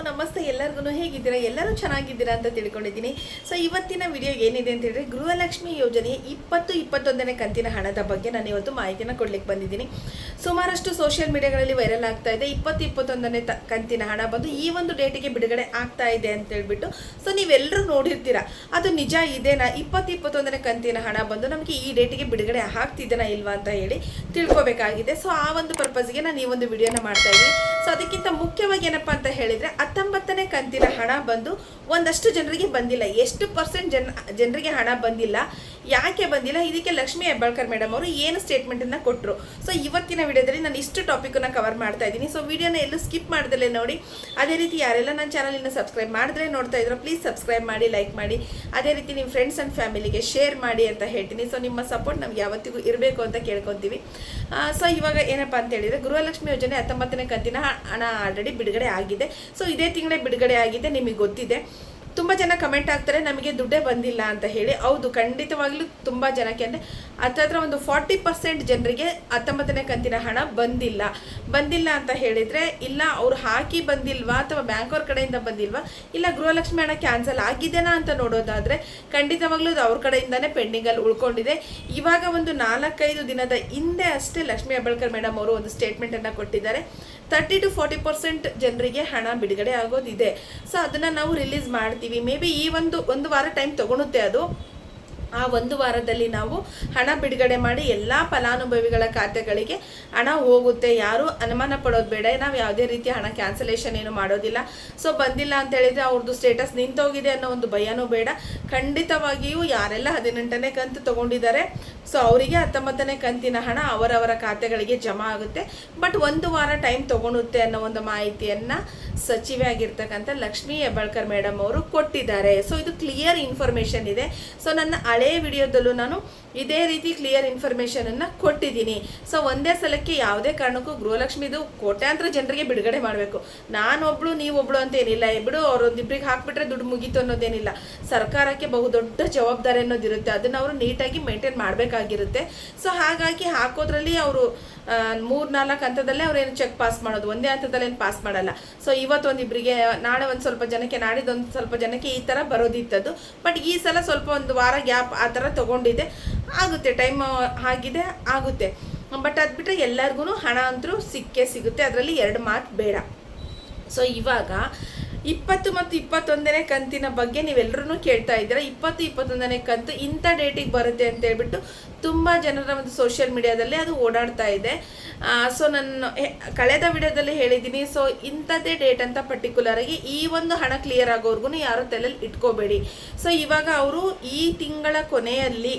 ನಮಸ್ತೆ ಎಲ್ಲರಿಗೂ ಹೇಗಿದ್ದೀರಾ? ಎಲ್ಲರೂ ಚೆನ್ನಾಗಿದ್ದೀರಾ ಅಂತ ತಿಳ್ಕೊಂಡಿದ್ದೀನಿ. ಸೊ ಇವತ್ತಿನ ವಿಡಿಯೋ ಏನಿದೆ ಅಂತ ಹೇಳಿದ್ರೆ ಗೃಹಲಕ್ಷ್ಮಿ ಯೋಜನೆಯ 20-21ನೇ ಕಂತಿನ ಹಣದ ಬಗ್ಗೆ ನಾನು ಇವತ್ತು ಮಾಹಿತಿನ ಕೊಡ್ಲಿಕ್ಕೆ ಬಂದಿದ್ದೀನಿ. ಸುಮಾರಷ್ಟು ಸೋಷಿಯಲ್ ಮೀಡಿಯಾಗಳಲ್ಲಿ ವೈರಲ್ ಆಗ್ತಾ ಇದೆ 20-21ನೇ ಕಂತಿನ ಹಣ ಬಂದು ಈ ಒಂದು ಡೇಟಿಗೆ ಬಿಡುಗಡೆ ಆಗ್ತಾ ಇದೆ ಅಂತ ಹೇಳ್ಬಿಟ್ಟು. ಸೊ ನೀವೆಲ್ಲರೂ ನೋಡಿರ್ತೀರಾ, ಅದು ನಿಜ ಇದೇನಾ? 20-21ನೇ ಕಂತಿನ ಹಣ ಬಂದು ನಮಗೆ ಈ ಡೇಟಿಗೆ ಬಿಡುಗಡೆ ಆಗ್ತಿದ್ದೇನಾ ಇಲ್ವಾ ಅಂತ ಹೇಳಿ ತಿಳ್ಕೊಬೇಕಾಗಿದೆ. ಸೊ ಆ ಒಂದು ಪರ್ಪಸ್ಗೆ ನಾನು ಈ ಒಂದು ವಿಡಿಯೋನ ಮಾಡ್ತಾ ಇದ್ದೀನಿ. ಸೊ ಅದಕ್ಕಿಂತ ಮುಖ್ಯವಾಗಿ ಏನಪ್ಪಾ ಅಂತ ಹೇಳಿದ್ರೆ 19ನೇ ಕಂತಿನ ಹಣ ಬಂದು ಒಂದಷ್ಟು ಜನರಿಗೆ ಬಂದಿಲ್ಲ. ಎಷ್ಟು ಪರ್ಸೆಂಟ್ ಜನರಿಗೆ ಹಣ ಬಂದಿಲ್ಲ, ಯಾಕೆ ಬಂದಿಲ್ಲ, ಇದಕ್ಕೆ ಲಕ್ಷ್ಮೀ ಹೆಬ್ಬಾಳ್ಕರ್ ಮೇಡಮ್ ಅವರು ಏನು ಸ್ಟೇಟ್ಮೆಂಟನ್ನು ಕೊಟ್ಟರು. ಸೊ ಇವತ್ತಿನ ವಿಡಿಯೋದಲ್ಲಿ ನಾನು ಇಷ್ಟು ಟಾಪಿಕನ್ನು ಕವರ್ ಮಾಡ್ತಾ ಇದ್ದೀನಿ. ಸೊ ವಿಡಿಯೋನ ಎಲ್ಲೂ ಸ್ಕಿಪ್ ಮಾಡ್ದಲೇ ನೋಡಿ. ಅದೇ ರೀತಿ ಯಾರೆಲ್ಲ ನನ್ನ ಚಾನಲಿನ ಸಬ್ಸ್ಕ್ರೈಬ್ ಮಾಡಿದ್ರೆ ನೋಡ್ತಾ ಇದ್ರು ಪ್ಲೀಸ್ ಸಬ್ಸ್ಕ್ರೈಬ್ ಮಾಡಿ, ಲೈಕ್ ಮಾಡಿ. ಅದೇ ರೀತಿ ನಿಮ್ಮ ಫ್ರೆಂಡ್ಸ್ ಆ್ಯಂಡ್ ಫ್ಯಾಮಿಲಿಗೆ ಶೇರ್ ಮಾಡಿ ಅಂತ ಹೇಳ್ತೀನಿ. ಸೊ ನಿಮ್ಮ ಸಪೋರ್ಟ್ ನಮ್ಗೆ ಯಾವತ್ತಿಗೂ ಇರಬೇಕು ಅಂತ ಕೇಳ್ಕೊತೀವಿ. ಸೊ ಇವಾಗ ಏನಪ್ಪ ಅಂತ ಹೇಳಿದರೆ ಗೃಹಲಕ್ಷ್ಮಿ ಯೋಜನೆ 19ನೇ ಕಂತಿನ ಹಣ ಆಲ್ರೆಡಿ ಬಿಡುಗಡೆ ಆಗಿದೆ. ಸೊ ಇದೇ ತಿಂಗಳೇ ಬಿಡುಗಡೆ ಆಗಿದೆ, ನಿಮಗೆ ಗೊತ್ತಿದೆ. ತುಂಬ ಜನ ಕಮೆಂಟ್ ಆಗ್ತಾರೆ ನಮಗೆ ದುಡ್ಡೇ ಬಂದಿಲ್ಲ ಅಂತ ಹೇಳಿ. ಹೌದು, ಖಂಡಿತವಾಗ್ಲೂ ತುಂಬ ಜನಕ್ಕೆ ಅಂದರೆ ಹತ್ತಿರ ಒಂದು 40% ಜನರಿಗೆ 19ನೇ ಕಂತಿನ ಹಣ ಬಂದಿಲ್ಲ ಅಂತ ಹೇಳಿದರೆ, ಇಲ್ಲ ಅವ್ರು ಹಾಕಿ ಬಂದಿಲ್ವಾ ಅಥವಾ ಬ್ಯಾಂಕ್ ಅವ್ರ ಕಡೆಯಿಂದ ಬಂದಿಲ್ವಾ, ಇಲ್ಲ ಗೃಹಲಕ್ಷ್ಮಿ ಹಣ ಕ್ಯಾನ್ಸಲ್ ಆಗಿದೆನಾ ಅಂತ ನೋಡೋದಾದರೆ ಖಂಡಿತವಾಗ್ಲೂ ಅದು ಅವ್ರ ಕಡೆಯಿಂದನೇ ಪೆಂಡಿಂಗಲ್ಲಿ ಉಳ್ಕೊಂಡಿದೆ. ಇವಾಗ ಒಂದು 4-5 ದಿನದ ಹಿಂದೆ ಅಷ್ಟೇ ಲಕ್ಷ್ಮೀ ಹೆಬ್ಬಾಳ್ಕರ್ ಮೇಡಮ್ ಅವರು ಒಂದು ಸ್ಟೇಟ್ಮೆಂಟನ್ನು ಕೊಟ್ಟಿದ್ದಾರೆ. 30-40% ಜನರಿಗೆ ಹಣ ಬಿಡುಗಡೆ ಆಗೋದಿದೆ. ಸೊ ಅದನ್ನು ನಾವು ರಿಲೀಸ್ ಮಾಡ್ತೀವಿ. ಮೇ ಬಿ ಈ ಒಂದು ವಾರ ಟೈಮ್ ತಗೊಳುತ್ತೆ. ಅದು ಆ ಒಂದು ವಾರದಲ್ಲಿ ನಾವು ಹಣ ಬಿಡುಗಡೆ ಮಾಡಿ ಎಲ್ಲ ಫಲಾನುಭವಿಗಳ ಖಾತೆಗಳಿಗೆ ಹಣ ಹೋಗುತ್ತೆ. ಯಾರು ಅನುಮಾನ ಪಡೋದು ಬೇಡ. ನಾವು ಯಾವುದೇ ರೀತಿಯ ಹಣ ಕ್ಯಾನ್ಸಲೇಷನ್ ಏನು ಮಾಡೋದಿಲ್ಲ. ಸೊ ಬಂದಿಲ್ಲ ಅಂತ ಹೇಳಿದರೆ ಅವ್ರದ್ದು ಸ್ಟೇಟಸ್ ನಿಂತೋಗಿದೆ ಅನ್ನೋ ಒಂದು ಭಯನೂ ಬೇಡ. ಖಂಡಿತವಾಗಿಯೂ ಯಾರೆಲ್ಲ 18ನೇ ಕಂತು ತೊಗೊಂಡಿದ್ದಾರೆ ಸೊ ಅವರಿಗೆ 19ನೇ ಕಂತಿನ ಹಣ ಅವರವರ ಖಾತೆಗಳಿಗೆ ಜಮಾ ಆಗುತ್ತೆ. ಬಟ್ ಒಂದು ವಾರ ಟೈಮ್ ತೊಗೊಳುತ್ತೆ ಅನ್ನೋ ಒಂದು ಮಾಹಿತಿಯನ್ನು ಸಚಿವೆ ಆಗಿರ್ತಕ್ಕಂಥ ಲಕ್ಷ್ಮೀ ಹೆಬ್ಬಾಳ್ಕರ್ ಮೇಡಮ್ ಅವರು ಕೊಟ್ಟಿದ್ದಾರೆ. ಸೊ ಇದು ಕ್ಲಿಯರ್ ಇನ್ಫಾರ್ಮೇಷನ್ ಇದೆ. ಸೊ ನನ್ನ ಹಳೆಯ ವಿಡಿಯೋದಲ್ಲೂ ನಾನು ಇದೇ ರೀತಿ ಕ್ಲಿಯರ್ ಇನ್ಫಾರ್ಮೇಷನನ್ನು ಕೊಟ್ಟಿದ್ದೀನಿ. ಸೊ ಒಂದೇ ಸಲಕ್ಕೆ ಯಾವುದೇ ಕಾರಣಕ್ಕೂ ಗೃಹಲಕ್ಷ್ಮಿದು ಕೋಟ್ಯಾಂತರ ಜನರಿಗೆ ಬಿಡುಗಡೆ ಮಾಡಬೇಕು, ನಾನೊಬ್ಳು ನೀವೊಬ್ಳು ಅಂತ ಏನಿಲ್ಲ. ಬಿಡು ಅವರೊಂದಿಬ್ಬರಿಗೆ ಹಾಕ್ಬಿಟ್ರೆ ದುಡ್ಡು ಮುಗೀತು ಅನ್ನೋದೇನಿಲ್ಲ. ಸರ್ಕಾರಕ್ಕೆ ಬಹುದೊಡ್ಡ ಜವಾಬ್ದಾರಿ ಅನ್ನೋದಿರುತ್ತೆ, ಅದನ್ನು ಅವರು ನೀಟಾಗಿ ಮೇಂಟೈನ್ ಮಾಡಬೇಕಾಗಿರುತ್ತೆ. ಸೊ ಹಾಗಾಗಿ ಹಾಕೋದ್ರಲ್ಲಿ ಅವರು 3-4 ಹಂತದಲ್ಲೇ ಅವ್ರೇನು ಚೆಕ್ ಪಾಸ್ ಮಾಡೋದು, ಒಂದೇ ಹಂತದಲ್ಲಿ ಏನು ಪಾಸ್ ಮಾಡಲ್ಲ. ಸೊ ಇವತ್ತೊಂದಿಬ್ಬರಿಗೆ, ನಾಳೆ ಒಂದು ಸ್ವಲ್ಪ ಜನಕ್ಕೆ, ನಾಡಿದ್ದೊಂದು ಸ್ವಲ್ಪ ಜನಕ್ಕೆ ಈ ಥರ ಬರೋದಿತ್ತದು. ಬಟ್ ಈ ಸಲ ಸ್ವಲ್ಪ ಒಂದು ವಾರ ಗ್ಯಾಪ್ ಆ ಥರ ತೊಗೊಂಡಿದೆ. ಆಗುತ್ತೆ, ಟೈಮ್ ಆಗುತ್ತೆ. ಬಟ್ ಅದು ಬಿಟ್ಟರೆ ಎಲ್ಲರಿಗೂ ಹಣ ಅಂತೂ ಸಿಗುತ್ತೆ, ಅದರಲ್ಲಿ 2 ಮಾತು ಬೇಡ. ಸೊ ಇವಾಗ 20 ಮತ್ತು 21ನೇ ಕಂತಿನ ಬಗ್ಗೆ ನೀವೆಲ್ಲರೂ ಕೇಳ್ತಾ ಇದ್ದೀರಾ. 20-21ನೇ ಕಂತು ಇಂಥ ಡೇಟಿಗೆ ಬರುತ್ತೆ ಅಂತ ಹೇಳ್ಬಿಟ್ಟು ತುಂಬ ಜನರ ಒಂದು ಸೋಷಿಯಲ್ ಮೀಡಿಯಾದಲ್ಲಿ ಅದು ಓಡಾಡ್ತಾ ಇದೆ. ಸೊ ನಾನು ಕಳೆದ ವಿಡಿಯೋದಲ್ಲಿ ಹೇಳಿದ್ದೀನಿ. ಸೊ ಇಂಥದ್ದೇ ಡೇಟ್ ಅಂತ ಪರ್ಟಿಕ್ಯುಲರಾಗಿ ಈ ಒಂದು ಹಣ ಕ್ಲಿಯರ್ ಆಗೋರ್ಗು ಯಾರು ತಲೆಯಲ್ಲಿ ಇಟ್ಕೋಬೇಡಿ. ಸೊ ಇವಾಗ ಅವರು ಈ ತಿಂಗಳ ಕೊನೆಯಲ್ಲಿ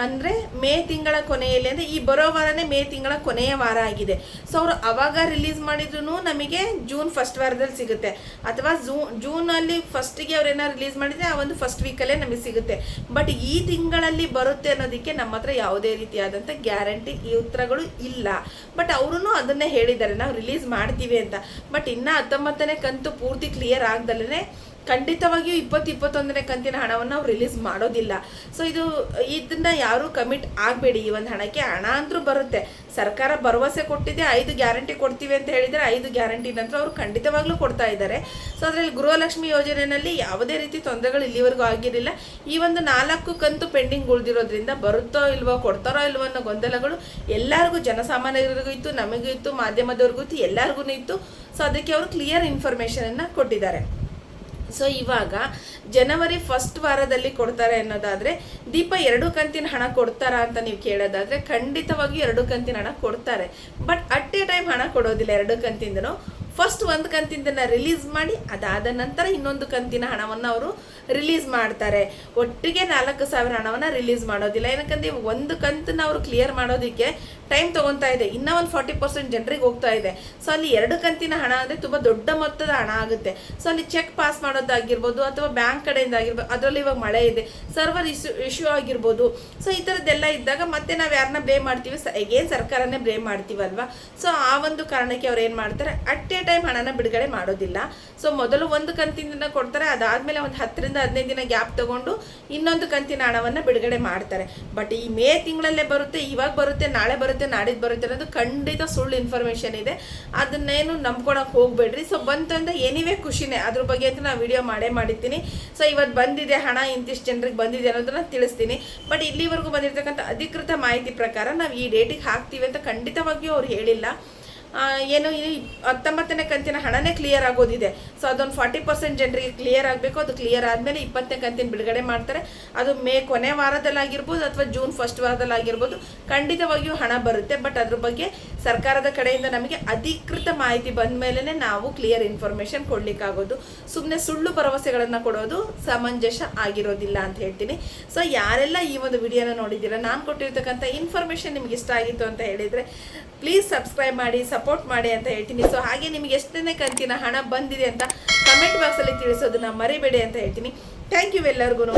ಅಂದರೆ ಮೇ ತಿಂಗಳ ಕೊನೆಯಲ್ಲಿ, ಅಂದರೆ ಈ ಬರೋ ವಾರನೇ ಮೇ ತಿಂಗಳ ಕೊನೆಯ ವಾರ ಆಗಿದೆ. ಸೊ ಅವರು ಅವಾಗ ರಿಲೀಸ್ ಮಾಡಿದ್ರು ನಮಗೆ ಜೂನ್ ಫಸ್ಟ್ ವಾರದಲ್ಲಿ ಸಿಗುತ್ತೆ, ಅಥವಾ ಜೂನಲ್ಲಿ ಫಸ್ಟಿಗೆ ಅವ್ರೇನಾರು ರಿಲೀಸ್ ಮಾಡಿದರೆ ಆ ಒಂದು ಫಸ್ಟ್ ವೀಕಲ್ಲೇ ನಮಗೆ ಸಿಗುತ್ತೆ. ಬಟ್ ಈ ತಿಂಗಳಲ್ಲಿ ಬರುತ್ತೆ ಅನ್ನೋದಕ್ಕೆ ನಮ್ಮ ಹತ್ರ ಯಾವುದೇ ರೀತಿಯಾದಂಥ ಗ್ಯಾರಂಟಿ ಈ ಉತ್ತರಗಳು ಇಲ್ಲ. ಬಟ್ ಅವರು ಅದನ್ನೇ ಹೇಳಿದ್ದಾರೆ, ನಾವು ರಿಲೀಸ್ ಮಾಡ್ತೀವಿ ಅಂತ. ಬಟ್ ಇನ್ನೂ 19ನೇ ಕಂತು ಪೂರ್ತಿ ಕ್ಲಿಯರ್ ಆಗ್ದಲೇ ಖಂಡಿತವಾಗಿಯೂ 20-21ನೇ ಕಂತಿನ ಹಣವನ್ನು ನಾವು ರಿಲೀಸ್ ಮಾಡೋದಿಲ್ಲ. ಸೊ ಇದನ್ನ ಯಾರೂ ಕಮಿಟ್ ಆಗಬೇಡಿ. ಈ ಒಂದು ಹಣಕ್ಕೆ ಹಣ ಅಂದರೂ ಬರುತ್ತೆ. ಸರ್ಕಾರ ಭರವಸೆ ಕೊಟ್ಟಿದೆ, 5 ಗ್ಯಾರಂಟಿ ಕೊಡ್ತೀವಿ ಅಂತ ಹೇಳಿದರೆ 5 ಗ್ಯಾರಂಟಿ ನಂತರ ಅವರು ಖಂಡಿತವಾಗ್ಲೂ ಕೊಡ್ತಾ ಇದ್ದಾರೆ. ಸೊ ಅದರಲ್ಲಿ ಗೃಹಲಕ್ಷ್ಮಿ ಯೋಜನೆಯಲ್ಲಿ ಯಾವುದೇ ರೀತಿ ತೊಂದರೆಗಳು ಇಲ್ಲಿವರೆಗೂ ಆಗಿರಲಿಲ್ಲ. ಈ ಒಂದು 4 ಕಂತು ಪೆಂಡಿಂಗ್ ಉಳಿದಿರೋದ್ರಿಂದ ಬರುತ್ತೋ ಇಲ್ವೋ, ಕೊಡ್ತಾರೋ ಇಲ್ವೋ ಅನ್ನೋ ಗೊಂದಲಗಳು ಎಲ್ಲರಿಗೂ, ಜನಸಾಮಾನ್ಯರಿಗೂ ಇತ್ತು, ನಮಗೂ ಇತ್ತು, ಮಾಧ್ಯಮದವ್ರಿಗೂ ಇತ್ತು, ಎಲ್ಲರಿಗೂ ಇತ್ತು. ಸೊ ಅದಕ್ಕೆ ಅವರು ಕ್ಲಿಯರ್ ಇನ್ಫಾರ್ಮೇಷನನ್ನು ಕೊಟ್ಟಿದ್ದಾರೆ. ಸೊ ಇವಾಗ ಜನವರಿ ಫಸ್ಟ್ ವಾರದಲ್ಲಿ ಕೊಡ್ತಾರೆ ಅನ್ನೋದಾದರೆ, ದೀಪ 2 ಕಂತಿನ ಹಣ ಕೊಡ್ತಾರಾ ಅಂತ ನೀವು ಕೇಳೋದಾದರೆ ಖಂಡಿತವಾಗಿ 2 ಕಂತಿನ ಹಣ ಕೊಡ್ತಾರೆ. ಬಟ್ ಅಟ್ ಎ ಟೈಮ್ ಹಣ ಕೊಡೋದಿಲ್ಲ. 2 ಕಂತಿಂದನೂ ಫಸ್ಟ್ 1 ಕಂತಿಂದನ್ನು ರಿಲೀಸ್ ಮಾಡಿ ಅದಾದ ನಂತರ ಇನ್ನೊಂದು ಕಂತಿನ ಹಣವನ್ನು ಅವರು ರಿಲೀಸ್ ಮಾಡ್ತಾರೆ. ಒಟ್ಟಿಗೆ 4,000 ಹಣವನ್ನು ರಿಲೀಸ್ ಮಾಡೋದಿಲ್ಲ. ಏನಕ್ಕಂದ್ರೆ 1 ಕಂತನ್ನು ಅವರು ಕ್ಲಿಯರ್ ಮಾಡೋದಕ್ಕೆ ಟೈಮ್ ತೊಗೊತಾ ಇದೆ, ಇನ್ನೂ ಒಂದು 40% ಜನರಿಗೆ ಹೋಗ್ತಾ ಇದೆ. ಸೊ ಅಲ್ಲಿ 2 ಕಂತಿನ ಹಣ ಅಂದರೆ ತುಂಬ ದೊಡ್ಡ ಮೊತ್ತದ ಹಣ ಆಗುತ್ತೆ. ಸೊ ಅಲ್ಲಿ ಚೆಕ್ ಪಾಸ್ ಮಾಡೋದಾಗಿರ್ಬೋದು ಅಥವಾ ಬ್ಯಾಂಕ್ ಕಡೆಯಿಂದ ಆಗಿರ್ಬೋದು, ಅದರಲ್ಲಿ ಇವಾಗ ಮಳೆ ಇದೆ, ಸರ್ವರ್ ಇಶ್ಯೂ ಆಗಿರ್ಬೋದು. ಸೊ ಈ ಥರದ್ದೆಲ್ಲ ಇದ್ದಾಗ ಮತ್ತೆ ನಾವು ಯಾರನ್ನ ಬ್ಲೇಮ್ ಮಾಡ್ತೀವಿ? ಸರ್ಕಾರನೇ ಬ್ಲೇಮ್ ಮಾಡ್ತೀವಲ್ವಾ. ಸೊ ಆ ಒಂದು ಕಾರಣಕ್ಕೆ ಅವ್ರು ಏನು ಮಾಡ್ತಾರೆ, ಅಟ್ ಎ ಟೈಮ್ ಹಣನ ಬಿಡುಗಡೆ ಮಾಡೋದಿಲ್ಲ. ಸೊ ಮೊದಲು ಒಂದು ಕಂತಿನ ಕೊಡ್ತಾರೆ, ಅದಾದಮೇಲೆ ಒಂದು 10 ರಿಂದ 15 ದಿನ ಗ್ಯಾಪ್ ತಗೊಂಡು ಇನ್ನೊಂದು ಕಂತಿನ ಹಣವನ್ನು ಬಿಡುಗಡೆ ಮಾಡ್ತಾರೆ. ಬಟ್ ಈ ಮೇ ತಿಂಗಳಲ್ಲೇ ಬರುತ್ತೆ, ಇವಾಗ ಬರುತ್ತೆ, ನಾಳೆ ಬರುತ್ತೆ, ನಾಡಿದ್ದು ಬರುತ್ತೆ ಅನ್ನೋದು ಖಂಡಿತ ಸುಳ್ಳು ಇನ್ಫಾರ್ಮೇಷನ್ ಇದೆ. ಅದನ್ನೇನು ನಂಬ್ಕೊಳಕ್ಕೆ ಹೋಗ್ಬೇಡ್ರಿ. ಸೊ ಬಂತಂದ್ರೆ ಎನಿವೇ ಖುಷಿನೇ, ಅದ್ರ ಬಗ್ಗೆ ಅಂತ ನಾನು ವಿಡಿಯೋ ಮಾಡಿದ್ದೀನಿ. ಸೊ ಇವತ್ತು ಬಂದಿದೆ ಹಣ, ಇಂತಿಷ್ಟು ಜನರಿಗೆ ಬಂದಿದೆ ಅನ್ನೋದನ್ನ ತಿಳಿಸ್ತೀನಿ. ಬಟ್ ಇಲ್ಲಿವರೆಗೂ ಬಂದಿರತಕ್ಕಂಥ ಅಧಿಕೃತ ಮಾಹಿತಿ ಪ್ರಕಾರ ನಾವು ಈ ಡೇಟಿಗೆ ಹಾಕ್ತೀವಿ ಅಂತ ಖಂಡಿತವಾಗಿಯೂ ಅವ್ರು ಹೇಳಿಲ್ಲ. ಏನು ಈ 19ನೇ ಕಂತಿನ ಹಣನೇ ಕ್ಲಿಯರ್ ಆಗೋದಿದೆ. ಸೊ ಅದೊಂದು 40% ಜನರಿಗೆ ಕ್ಲಿಯರ್ ಆಗಬೇಕು. ಅದು ಕ್ಲಿಯರ್ ಆದಮೇಲೆ 20ನೇ ಕಂತಿನ ಬಿಡುಗಡೆ ಮಾಡ್ತಾರೆ. ಅದು ಮೇ ಕೊನೆ ವಾರದಲ್ಲಾಗಿರ್ಬೋದು ಅಥವಾ ಜೂನ್ ಫಸ್ಟ್ ವಾರದಲ್ಲಾಗಿರ್ಬೋದು, ಖಂಡಿತವಾಗಿಯೂ ಹಣ ಬರುತ್ತೆ. ಬಟ್ ಅದ್ರ ಬಗ್ಗೆ ಸರ್ಕಾರದ ಕಡೆಯಿಂದ ನಮಗೆ ಅಧಿಕೃತ ಮಾಹಿತಿ ಬಂದ ಮೇಲೇ ನಾವು ಕ್ಲಿಯರ್ ಇನ್ಫಾರ್ಮೇಷನ್ ಕೊಡಲಿಕ್ಕಾಗೋದು. ಸುಮ್ಮನೆ ಸುಳ್ಳು ಭರವಸೆಗಳನ್ನು ಕೊಡೋದು ಸಮಂಜಸ ಆಗಿರೋದಿಲ್ಲ ಅಂತ ಹೇಳ್ತೀನಿ. ಸೊ ಯಾರೆಲ್ಲ ಈ ಒಂದು ವಿಡಿಯೋನ ನೋಡಿದ್ದೀರಾ, ನಾನು ಕೊಟ್ಟಿರ್ತಕ್ಕಂಥ ಇನ್ಫಾರ್ಮೇಷನ್ ನಿಮ್ಗೆ ಇಷ್ಟ ಆಗಿತ್ತು ಅಂತ ಹೇಳಿದರೆ ಪ್ಲೀಸ್ ಸಬ್ಸ್ಕ್ರೈಬ್ ಮಾಡಿ, ಸಪೋರ್ಟ್ ಮಾಡಿ ಅಂತ ಹೇಳ್ತೀನಿ. ಸೊ ಹಾಗೆ ನಿಮಗೆ ಎಷ್ಟನೇ ಕಂತಿನ ಹಣ ಬಂದಿದೆ ಅಂತ ಕಮೆಂಟ್ ಬಾಕ್ಸಲ್ಲಿ ತಿಳಿಸೋದನ್ನ ಮರಿಬೇಡಿ ಅಂತ ಹೇಳ್ತೀನಿ. ಥ್ಯಾಂಕ್ ಯು ಎಲ್ಲರಿಗೂ.